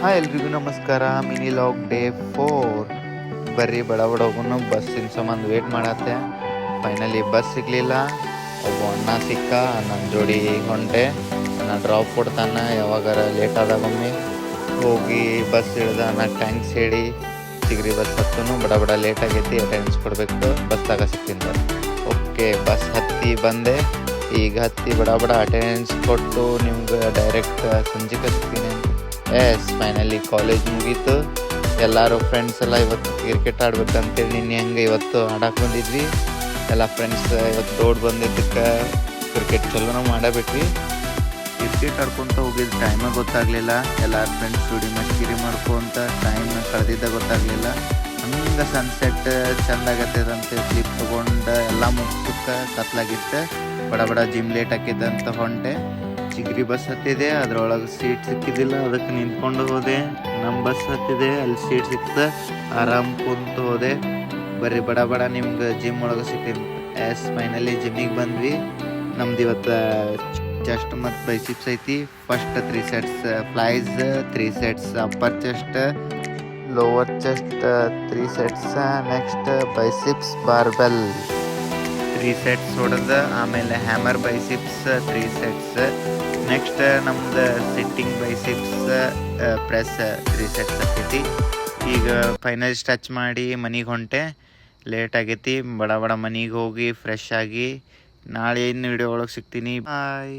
Hi ಎಲ್ರಿಗೂ ನಮಸ್ಕಾರ. Mini log day 4 ಬರ್ರಿ ಬಡ ಬಡ ಹೋಗೋನು. ಬಸ್ಸಿನ ಸಂಬಂಧ ವೇಟ್ ಮಾಡತ್ತೆ. ಫೈನಲಿ ಬಸ್ ಸಿಗಲಿಲ್ಲ. ಒಬ್ಬ ಅಣ್ಣ ಸಿಕ್ಕ, ನನ್ನ ಜೋಡಿ ಹೊಂಟೆ. ನಾನು ಡ್ರಾಪ್ ಕೊಡ್ತಾನೆ ಯಾವಾಗಾರ ಲೇಟ್ ಆದಾಗೊಮ್ಮೆ. ಹೋಗಿ ಬಸ್ ಹಿಡ್ದ ನಾನು ಟ್ಯಾಂಕ್ಸ್ ಹೇಳಿ ಚಿಗ್ರಿ ಬಸ್ ಹತ್ತನು. ಬಡ ಬಡ ಲೇಟ್ ಆಗೈತಿ, ಅಟೆಂಡೆನ್ಸ್ ಕೊಡಬೇಕು. ಬಸ್ದಾಗ ಸಿಕ್ಕಿಂದ ಓಕೆ ಬಸ್ ಹತ್ತಿ ಬಂದೆ. ಈಗ ಹತ್ತಿ ಬಡ ಬಡ ಅಟೆಂಡೆನ್ಸ್ ಕೊಟ್ಟು ನಿಮ್ಗೆ ಡೈರೆಕ್ಟ್ ಸಂಜೆಗೆ ಸಿಗ್ತೀನಿ. ಫೈನಲಿ ಕಾಲೇಜ್ ಮುಗೀತು. ಎಲ್ಲರೂ ಫ್ರೆಂಡ್ಸ್ ಎಲ್ಲ ಇವತ್ತು ಕ್ರಿಕೆಟ್ ಆಡ್ಬೇಕಂತೇಳಿ ನಿನ್ನೆ ಹಂಗೆ ಇವತ್ತು ಆಡಕ್ಕೆ ಬಂದಿದ್ವಿ. ಎಲ್ಲ ಫ್ರೆಂಡ್ಸ್ ಇವತ್ತು ರೋಡ್ ಬಂದಿದ್ದಕ್ಕೆ ಕ್ರಿಕೆಟ್ ಚಲೋನ ಮಾಡಬಿಟ್ವಿ. ಕ್ರಿಕೆಟ್ ಆಡ್ಕೊತ ಹೋಗಿದ್ದು ಟೈಮೇ ಗೊತ್ತಾಗಲಿಲ್ಲ. ಎಲ್ಲ ಫ್ರೆಂಡ್ಸ್ ಜೋಡಿ ಮಸ್ಕಿರಿ ಮಾಡ್ಕೊತ ಟೈಮ್ ಕಳೆದಿದ್ದ ಗೊತ್ತಾಗಲಿಲ್ಲ. ಹಂಗೆ ಸನ್ಸೆಟ್ ಚೆಂದ ಆಗತ್ತದಂತೆ ಸ್ಲಿಪ್ ತೊಗೊಂಡು ಎಲ್ಲ ಮುಗಿಸಕ್ಕೆ ಕತ್ಲಾಗಿತ್ತು. ಬಡ ಬಡ ಜಿಮ್ ಲೇಟ್ ಹಾಕಿದ್ದಂತ ಹೊಂಟೆ. ಚಿಗ್ರಿ ಬಸ್ ಹತ್ತಿದೆ, ಅದ್ರೊಳಗೆ ಸೀಟ್ ಸಿಕ್ಕಿದ್ದಿಲ್ಲ, ಅದಕ್ಕೆ ನಿಂತ್ಕೊಂಡು ಹೋದೆ. ನಮ್ಮ ಬಸ್ ಹತ್ತಿದೆ, ಅಲ್ಲಿ ಸೀಟ್ ಸಿಕ್ತ, ಆರಾಮ್ ಕುಂತು ಹೋದೆ. ಬರ್ರಿ ಬಡ ಬಡ ನಿಮ್ಗೆ ಜಿಮ್ ಒಳಗೆ ಸಿಕ್ಕಿದ್ದು. ಫೈನಲಿ ಜಿಮ್ಮಿಗೆ ಬಂದ್ವಿ. ನಮ್ದು ಇವತ್ತು ಚೆಸ್ಟ್ ಮತ್ತು ಬೈಸಿಪ್ಸ್ ಐತಿ. First 3 sets flies, 3 sets upper chest, lower chest 3 sets, next biceps barbell 3 sets ಹೊಡೆದ. ಆಮೇಲೆ ಹ್ಯಾಮರ್ ಬೈಸಿಪ್ಸ್ 3 ಸೆಟ್ಸ್. ನೆಕ್ಸ್ಟ್ ನಮ್ದು ಸಿಟ್ಟಿಂಗ್ ಬೈಸಿಪ್ಸ್ ಪ್ರೆಸ್ 3 ಸೆಟ್ಸ್ ಆಕೈತಿ. ಈಗ ಫೈನಲ್ ಸ್ಟ್ರೆಚ್ ಮಾಡಿ ಮನೆಗೆ ಹೊಂಟೆ. ಲೇಟ್ ಆಗೈತಿ. ಬಡ ಬಡ ಮನೆಗೆ ಹೋಗಿ ಫ್ರೆಶ್ ಆಗಿ ನಾಳೆ ಏನು ವಿಡಿಯೋ ಒಳಗೆ ಸಿಗ್ತೀನಿ. ಬಾಯ್.